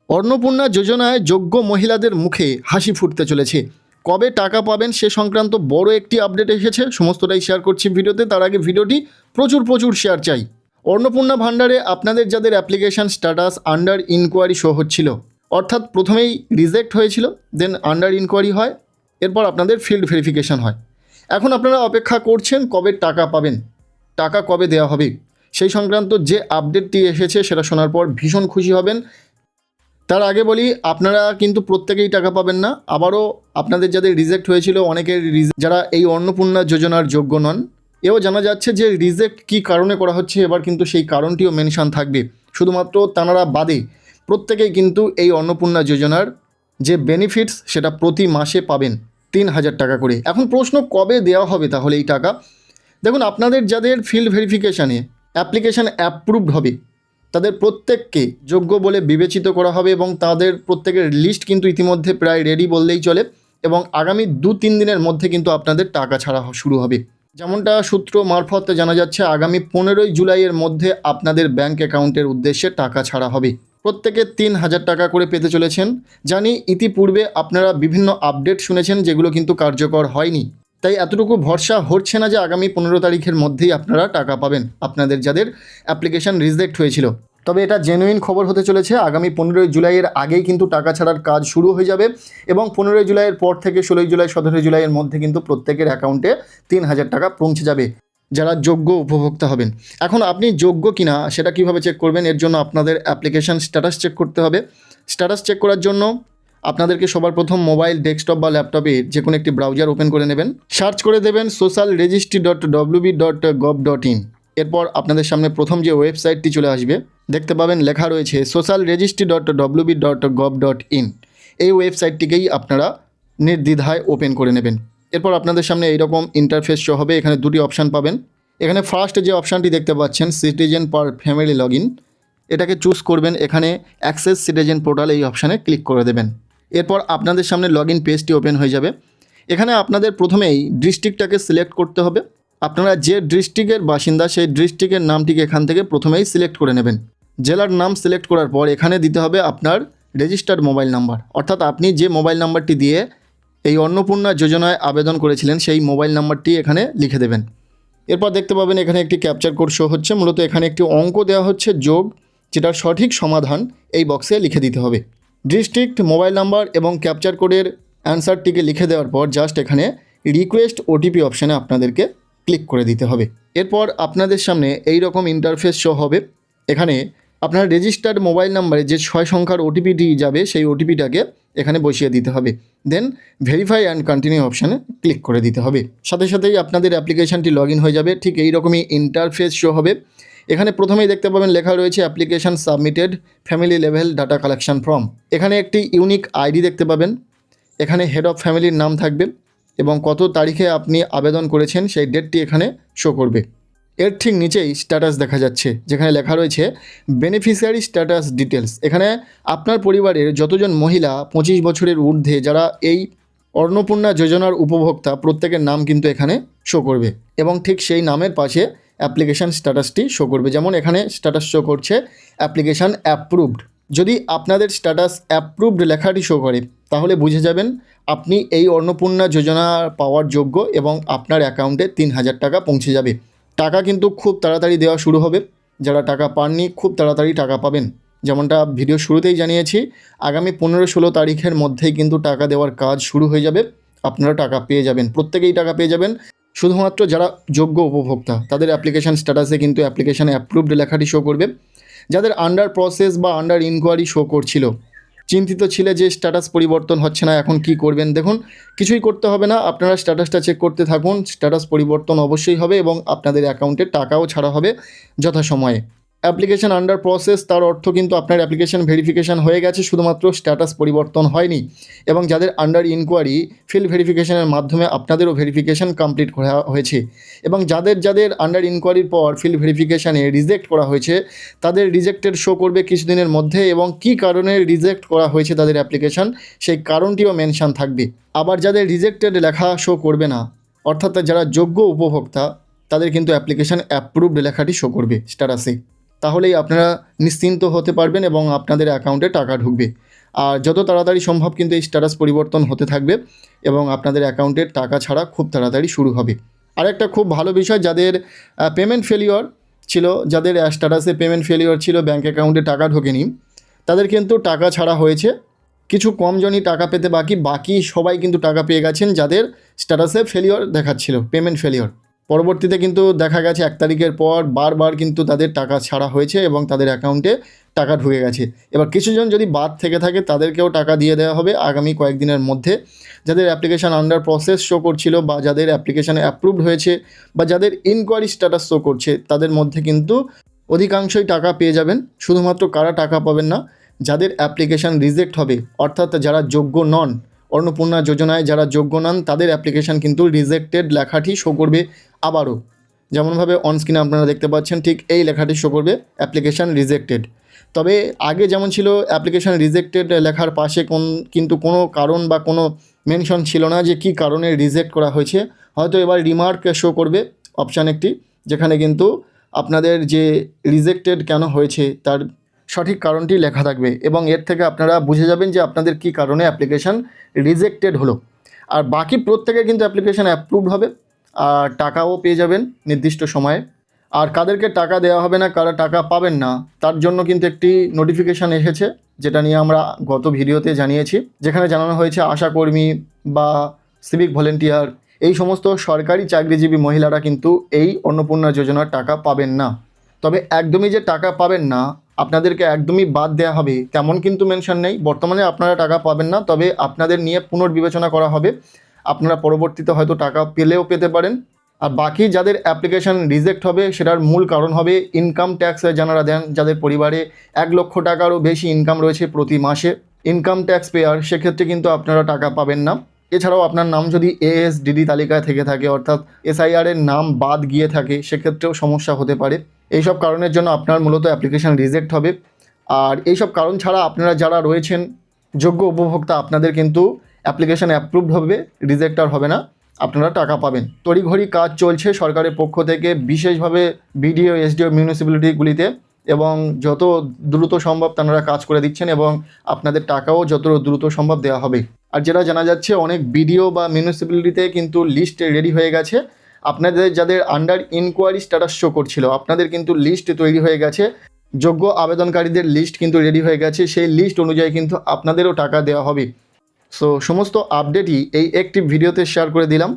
অন্নপূর্ণা যোজনায় যোগ্য মহিলাদের মুখে হাসি ফুটতে চলেছে। কবে টাকা পাবেন সে সংক্রান্ত বড় একটি আপডেট এসেছে, সমস্তটাই শেয়ার করছি ভিডিওতে। তার আগে ভিডিওটি প্রচুর শেয়ার চাই। অন্নপূর্ণা ভাণ্ডারে আপনাদের যাদের application status under enquiry show হচ্ছিল, অর্থাৎ প্রথমেই রিজেক্ট হয়েছিল, দেন আন্ডার ইনকোয়ারি হয়, এরপর আপনাদের ফিল্ড ভেরিফিকেশান হয়। এখন আপনারা অপেক্ষা করছেন কবে টাকা পাবেন, টাকা কবে দেওয়া হবে সেই সংক্রান্ত যে আপডেটটি এসেছে সেটা শোনার পর ভীষণ খুশি হবেন। তার আগে বলি, আপনারা কিন্তু প্রত্যেকেই টাকা পাবেন না। আবারও আপনাদের যাদের রিজেক্ট হয়েছিল, অনেকের যারা এই অন্নপূর্ণা যোজনার যোগ্য নন, এও জানা যাচ্ছে যে রিজেক্ট কী কারণে করা হচ্ছে। এবার কিন্তু সেই কারণটিও মেনশান থাকবে। শুধুমাত্র তাঁরা বাদে প্রত্যেকেই কিন্তু এই অন্নপূর্ণা যোজনার যে বেনিফিটস সেটা প্রতি মাসে পাবেন 3,000 টাকা করে। এখন প্রশ্ন, কবে দেওয়া হবে তাহলে এই টাকা? দেখুন, আপনাদের যাদের ফিল্ড ভেরিফিকেশানে অ্যাপ্লিকেশান অ্যাপ্রুভড হবে তাদের প্রত্যেককে যোগ্য বলে বিবেচিত করা হবে এবং তাদের প্রত্যেকের লিস্ট কিন্তু ইতিমধ্যে প্রায় রেডি বললেই চলে। এবং আগামী 2-3 দিনের মধ্যে কিন্তু আপনাদের টাকা ছাড়া শুরু হবে। যেমনটা সূত্র মারফত জানা যাচ্ছে, আগামী 15ই জুলাইয়ের মধ্যে আপনাদের ব্যাঙ্ক অ্যাকাউন্টের উদ্দেশ্যে টাকা ছাড়া হবে। প্রত্যেকে 3,000 টাকা করে পেতে চলেছেন। জানি ইতিপূর্বে আপনারা বিভিন্ন আপডেট শুনেছেন যেগুলো কিন্তু কার্যকর হয়নি, তাই এতটুকু ভরসা হচ্ছে না যে আগামী 15 তারিখের মধ্যেই আপনারা টাকা পাবেন আপনাদের যাদের অ্যাপ্লিকেশান রিজেক্ট হয়েছিল। তবে এটা জেনুইন খবর হতে চলেছে। আগামী 15ই জুলাইয়ের আগেই কিন্তু টাকা ছাড়ার কাজ শুরু হয়ে যাবে এবং 15ই জুলাইয়ের পর থেকে 16ই জুলাই 17ই জুলাইয়ের মধ্যে কিন্তু প্রত্যেকের অ্যাকাউন্টে 3,000 টাকা পৌঁছে যাবে যারা যোগ্য উপভোক্তা হবেন। এখন আপনি যোগ্য কিনা সেটা কিভাবে চেক করবেন? এর জন্য আপনাদের অ্যাপ্লিকেশান স্ট্যাটাস চেক করতে হবে। স্ট্যাটাস চেক করার জন্য আপনাদেরকে সবার প্রথম মোবাইল, ডেস্কটপ বা ল্যাপটপে যে কোনো একটি ব্রাউজার ওপেন করে নেবেন। সার্চ করে দেবেন socialregistry.wb.gov.in। এরপর আপনাদের সামনে প্রথম যে ওয়েবসাইটটি চলে আসবে, দেখতে পাবেন লেখা রয়েছে socialregistry.wb.gov.in। এই ওয়েবসাইটটিকেই আপনারা নির্দ্বিধায় ওপেন করে নেবেন। এরপর আপনাদের সামনে এইরকম ইন্টারফেস শো হবে। এখানে দুটি অপশান পাবেন। এখানে ফার্স্ট যে অপশানটি দেখতে পাচ্ছেন, citizen per family log in, এটাকে চুজ করবেন। এখানে অ্যাক্সেস সিটিজেন পোর্টাল এই অপশানে ক্লিক করে দেবেন। এরপর আপনাদের সামনে লগ ইন পেজটি ওপেন হয়ে যাবে। এখানে আপনাদের প্রথমেই ডিস্ট্রিক্টটাকে সিলেক্ট করতে হবে। আপনারা যে ডিস্ট্রিক্টের বাসিন্দা সেই ডিস্ট্রিক্টের নামটিকে এখান থেকে প্রথমেই সিলেক্ট করে নেবেন। জেলার নাম সিলেক্ট করার পর এখানে দিতে হবে আপনার রেজিস্টার্ড মোবাইল নাম্বার, অর্থাৎ আপনি যে মোবাইল নাম্বারটি দিয়ে এই অন্নপূর্ণা যোজনায় আবেদন করেছিলেন সেই মোবাইল নাম্বারটি এখানে লিখে দেবেন। এরপর দেখতে পাবেন এখানে একটি ক্যাপচার কোড শো হচ্ছে। মূলত এখানে একটি অঙ্ক দেওয়া হচ্ছে যোগ, যেটার সঠিক সমাধান এই বক্সে লিখে দিতে হবে। ডিস্ট্রিক্ট, মোবাইল নাম্বার এবং ক্যাপচার কোডের অ্যান্সারটিকে লিখে দেওয়ার পর জাস্ট এখানে রিকোয়েস্ট ওটিপি অপশানে আপনাদেরকে ক্লিক করে দিতে হবে। এরপর আপনাদের সামনে এই রকম ইন্টারফেস শো হবে। এখানে আপনার রেজিস্টার্ড মোবাইল নাম্বারে যে 6 সংখ্যার ওটিপিটি যাবে সেই ওটিপিটাকে এখানে বসিয়ে দিতে হবে। দেন ভেরিফাই অ্যান্ড কন্টিনিউ অপশানে ক্লিক করে দিতে হবে। সাথে সাথেই আপনাদের অ্যাপ্লিকেশানটি লগ ইন হয়ে যাবে। ঠিক এই রকমই ইন্টারফেস শো হবে। এখানে প্রথমেই দেখতে পাবেন লেখা রয়েছে application submitted, family level data collection form. এখানে একটি ইউনিক আইডি দেখতে পাবেন। এখানে হেড অফ ফ্যামিলির নাম থাকবে এবং কত তারিখে আপনি আবেদন করেছেন সেই ডেটটি এখানে শো করবে। এর ঠিক নিচেই স্ট্যাটাস দেখা যাচ্ছে, যেখানে লেখা রয়েছে বেনিফিশিয়ারি স্ট্যাটাস ডিটেলস। এখানে আপনার পরিবারের যতজন মহিলা 25 বছরের ঊর্ধ্বে যারা এই অন্নপূর্ণা যোজনার উপভোক্তা, প্রত্যেকের নাম কিন্তু এখানে শো করবে এবং ঠিক সেই নামের পাশে অ্যাপ্লিকেশান স্ট্যাটাসটি শো করবে। যেমন এখানে স্ট্যাটাস শো করছে অ্যাপ্লিকেশান অ্যাপ্রুভড। যদি আপনাদের স্ট্যাটাস অ্যাপ্রুভড লেখাটি শো করে তাহলে বুঝে যাবেন আপনি এই অন্নপূর্ণা যোজনা পাওয়ার যোগ্য এবং আপনার অ্যাকাউন্টে 3,000 টাকা পৌঁছে যাবে। টাকা কিন্তু খুব তাড়াতাড়ি দেওয়া শুরু হবে। যারা টাকা পাননি খুব তাড়াতাড়ি টাকা পাবেন। যেমনটা ভিডিও শুরুতেই জানিয়েছি, আগামী 15-16 তারিখের মধ্যেই কিন্তু টাকা দেওয়ার কাজ শুরু হয়ে যাবে। আপনারা টাকা পেয়ে যাবেন, প্রত্যেকেই টাকা পেয়ে যাবেন। শুধুমাত্র যারা যোগ্য উপভোক্তা তাদের অ্যাপ্লিকেশান স্ট্যাটাসে কিন্তু অ্যাপ্লিকেশান অ্যাপ্রুভড লেখাটি শো করবে। যাদের আন্ডার প্রসেস বা আন্ডার ইনকোয়ারি শো করছিল, চিন্তিত ছিলে যে স্ট্যাটাস পরিবর্তন হচ্ছে না, এখন কি করবেন? দেখুন, কিছুই করতে হবে না। আপনারা স্ট্যাটাসটা চেক করতে থাকুন। স্ট্যাটাস পরিবর্তন অবশ্যই হবে এবং আপনাদের অ্যাকাউন্টে টাকাও ছাড়া হবে যথাসময়ে। অ্যাপ্লিকেশান আন্ডার প্রসেস তার অর্থ কিন্তু আপনার অ্যাপ্লিকেশান ভেরিফিকেশান হয়ে গেছে, শুধুমাত্র স্ট্যাটাস পরিবর্তন হয়নি। এবং যাদের আন্ডার ইনকোয়ারি ফিল্ড ভেরিফিকেশানের মাধ্যমে আপনাদেরও ভেরিফিকেশান কমপ্লিট করা হয়েছে এবং যাদের আন্ডার ইনকোয়ারির পর ফিল্ড ভেরিফিকেশানে রিজেক্ট করা হয়েছে তাদের রিজেক্টেড শো করবে কিছুদিনের মধ্যে এবং কী কারণে রিজেক্ট করা হয়েছে তাদের অ্যাপ্লিকেশান সেই কারণটিও মেনশান থাকবে। আবার যাদের রিজেক্টেড লেখা শো করবে না, অর্থাৎ যারা যোগ্য উপভোক্তা, তাদের কিন্তু অ্যাপ্লিকেশান অ্যাপ্রুভড লেখাটি শো করবে স্ট্যাটাসে। তাহলেই আপনারা নিশ্চিন্ত হতে পারবেন এবং আপনাদের অ্যাকাউন্টে টাকা ঢুকবে। আর যত তাড়াতাড়ি সম্ভব কিন্তু এই স্ট্যাটাস পরিবর্তন হতে থাকবে এবং আপনাদের অ্যাকাউন্টের টাকা ছাড়া খুব তাড়াতাড়ি শুরু হবে। আর একটা খুব ভালো বিষয়, যাদের পেমেন্ট ফেলিওর ছিল, যাদের স্ট্যাটাসে পেমেন্ট ফেলিওর ছিল, ব্যাঙ্ক অ্যাকাউন্টে টাকা ঢোকেনি, তাদের কিন্তু টাকা ছাড়া হয়েছে। কিছু কম জনই টাকা পেতে বাকি সবাই কিন্তু টাকা পেয়ে গেছেন, যাদের স্ট্যাটাসে ফেলিওর দেখাচ্ছিল, পেমেন্ট ফেলিওর। পরবর্তীতে কিন্তু দেখা গেছে 1 তারিখের পর বারবার কিন্তু তাদের টাকা ছাড়া হয়েছে এবং তাদের অ্যাকাউন্টে টাকা ঢুকে গেছে। এবার কিছুজন যদি বাদ থেকে থাকে তাদেরকেও টাকা দিয়ে দেওয়া হবে আগামী কয়েকদিনের মধ্যে। যাদের অ্যাপ্লিকেশান আন্ডার প্রসেস শো করছিল বা যাদের অ্যাপ্লিকেশান অ্যাপ্রুভড হয়েছে বা যাদের ইনকোয়ারি স্ট্যাটাস শো করছে, তাদের মধ্যে কিন্তু অধিকাংশই টাকা পেয়ে যাবেন। শুধুমাত্র কারা টাকা পাবেন না, যাদের অ্যাপ্লিকেশান রিজেক্ট হবে, অর্থাৎ যারা যোগ্য নন, অন্নপূর্ণা যোজনায় যারা যোগ্য নন, তাদের অ্যাপ্লিকেশান কিন্তু রিজেক্টেড লেখাটি শো করবে আবারও। যেমনভাবে অনস্ক্রিনে আপনারা দেখতে পাচ্ছেন, ঠিক এই লেখাটি শো করবে অ্যাপ্লিকেশান রিজেক্টেড। তবে আগে যেমন ছিল অ্যাপ্লিকেশান রিজেক্টেড লেখার পাশে কিন্তু কোনো কারণ বা কোনো মেনশন ছিল না যে কী কারণে রিজেক্ট করা হয়েছে। হয়তো এবার রিমার্ক শো করবে অপশান একটি, যেখানে কিন্তু আপনাদের যে রিজেক্টেড কেন হয়েছে তার সঠিক কারণটি লেখা থাকবে এবং এর থেকে আপনারা বুঝে যাবেন যে আপনাদের কী কারণে অ্যাপ্লিকেশান রিজেক্টেড হলো। আর বাকি প্রত্যেকে কিন্তু অ্যাপ্লিকেশান অ্যাপ্রুভড হবে আর টাকাও পেয়ে যাবেন নির্দিষ্ট সময়ে। আর কাদেরকে টাকা দেওয়া হবে না, কারা টাকা পাবেন না, তার জন্য কিন্তু একটি নোটিফিকেশান এসেছে, যেটা নিয়ে আমরা গত ভিডিওতে জানিয়েছি, যেখানে জানানো হয়েছে আশাকর্মী বা সিভিক ভলেন্টিয়ার, এই সমস্ত সরকারি চাকরিজীবী মহিলারা কিন্তু এই অন্নপূর্ণা যোজনার টাকা পাবেন না। তবে একদমই যে টাকা পাবেন না, আপনাদেরকে একদমই বাদ দেওয়া হবে তেমন কিন্তু মেনশন নেই। বর্তমানে আপনারা টাকা পাবেন না, তবে আপনাদের নিয়ে পুনর্বিবেচনা করা হবে। আপনারা পরবর্তীতে হয়তো টাকা পেলেও পেতে পারেন। আর বাকি যাদের অ্যাপ্লিকেশান রিজেক্ট হবে সেটার মূল কারণ হবে ইনকাম ট্যাক্স যারা দেন, যাদের পরিবারে 1 লক্ষ টাকারও বেশি ইনকাম রয়েছে প্রতি মাসে, ইনকাম ট্যাক্স পেয়ার, সেক্ষেত্রে কিন্তু আপনারা টাকা পাবেন না। এছাড়াও আপনার নাম যদি এএসডিডি তালিকায় থেকে থাকে, অর্থাৎ এসআইআর এর নাম বাদ গিয়ে থাকে, সেক্ষেত্রেও সমস্যা হতে পারে। এইসব কারণের জন্য আপনার মূলত অ্যাপ্লিকেশান রিজেক্ট হবে। আর এইসব কারণ ছাড়া আপনারা যারা রয়েছেন যোগ্য উপভোক্তা, আপনাদের কিন্তু অ্যাপ্লিকেশান অ্যাপ্রুভড হবে, রিজেক্ট আর হবে না, আপনারা টাকা পাবেন। তড়িঘড়ি কাজ চলছে সরকারের পক্ষ থেকে, বিশেষভাবে বিডিও এসডিও মিউনিসিপ্যালিটিগুলিতে, এবং যত দ্রুত সম্ভব তারা কাজ করে দিচ্ছেন এবং আপনাদের টাকাও যত দ্রুত সম্ভব দেওয়া হবে। আর যেটা জানা যাচ্ছে, অনেক বিডিও বা মিউনিসিপ্যালিটিতে কিন্তু লিস্ট রেডি হয়ে গেছে। আপনাদের যাদের আন্ডার ইনকোয়ারি স্ট্যাটাস শো করছিল, আপনাদের কিন্তু লিস্ট তৈরি হয়ে গেছে, যোগ্য আবেদনকারীদের লিস্ট কিন্তু রেডি হয়ে গেছে। সেই লিস্ট অনুযায়ী কিন্তু আপনাদেরও টাকা দেওয়া হবে। সো সমস্ত আপডেটই এই একটি ভিডিওতে শেয়ার করে দিলাম।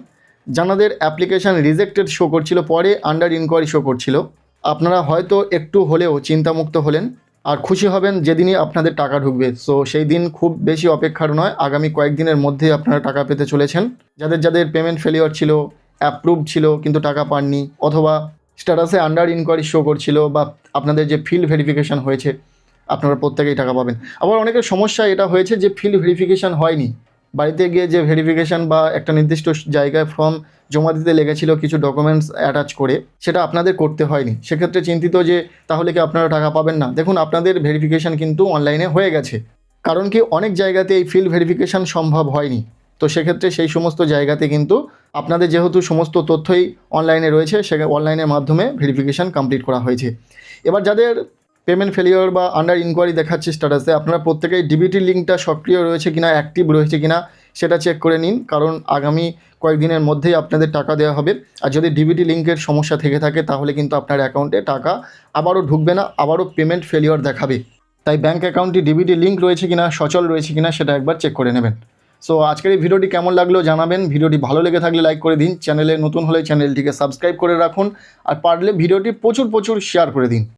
যাদের অ্যাপ্লিকেশান রিজেক্টেড শো করছিল, পরে আন্ডার ইনকোয়ারি শো করছিল, আপনারা হয়তো একটু হলেও চিন্তামুক্ত হলেন আর খুশি হবেন যেদিনই আপনাদের টাকা ঢুকবে। সো সেই দিন খুব বেশি অপেক্ষার নয়, আগামী কয়েকদিনের মধ্যেই আপনারা টাকা পেতে চলেছেন। যাদের পেমেন্ট ফেলিওর ছিল, অ্যাপ্রুভ ছিল কিন্তু টাকা পাননি, অথবা স্ট্যাটাসে আন্ডার ইনকোয়ারি শো করছিল, বা আপনাদের যে ফিল্ড ভেরিফিকেশান হয়েছে, আপনারা প্রত্যেকেই টাকা পাবেন। আবার অনেকের সমস্যা এটা হয়েছে যে ফিল্ড ভেরিফিকেশান হয়নি, বাড়িতে গিয়ে যে ভেরিফিকেশান বা একটা নির্দিষ্ট জায়গায় ফর্ম জমা দিতে লেগেছিল কিছু ডকুমেন্টস অ্যাটাচ করে, সেটা আপনাদের করতে হয়নি। সেক্ষেত্রে চিন্তিত যে তাহলে কি আপনারা টাকা পাবেন না। দেখুন, আপনাদের ভেরিফিকেশান কিন্তু অনলাইনে হয়ে গেছে, কারণ কি অনেক জায়গাতে এই ফিল্ড ভেরিফিকেশান সম্ভব হয়নি। তো সেক্ষেত্রে সেই সমস্ত জায়গাতে কিন্তু আপনাদের যেহেতু সমস্ত তথ্যই অনলাইনে রয়েছে, সে অনলাইনের মাধ্যমে ভেরিফিকেশান কমপ্লিট করা হয়েছে। এবার যাদের পেমেন্ট ফেলিওর বা আন্ডার ইনকোয়ারি দেখাচ্ছে স্ট্যাটাসে, আপনারা প্রত্যেকেই ডিবিটি লিঙ্কটা সক্রিয় রয়েছে কিনা, অ্যাক্টিভ রয়েছে কিনা সেটা চেক করে নিন, কারণ আগামী কয়েকদিনের মধ্যেই আপনাদের টাকা দেওয়া হবে। আর যদি ডিবিটি লিঙ্কের সমস্যা থেকে থাকে তাহলে কিন্তু আপনার অ্যাকাউন্টে টাকা আবারও ঢুকবে না, আবারও পেমেন্ট ফেলিওর দেখাবে। তাই ব্যাঙ্ক অ্যাকাউন্টটি ডিবিটি লিঙ্ক রয়েছে কিনা, সচল রয়েছে কিনা সেটা একবার চেক করে নেবেন। সো আজকের এই ভিডিওটি কেমন লাগলো জানাবেন। ভিডিওটি ভালো লেগে থাকলে লাইক করে দিন, চ্যানেলে নতুন হলে চ্যানেলটিকে সাবস্ক্রাইব করে রাখুন, আর পারলে ভিডিওটি প্রচুর শেয়ার করে দিন।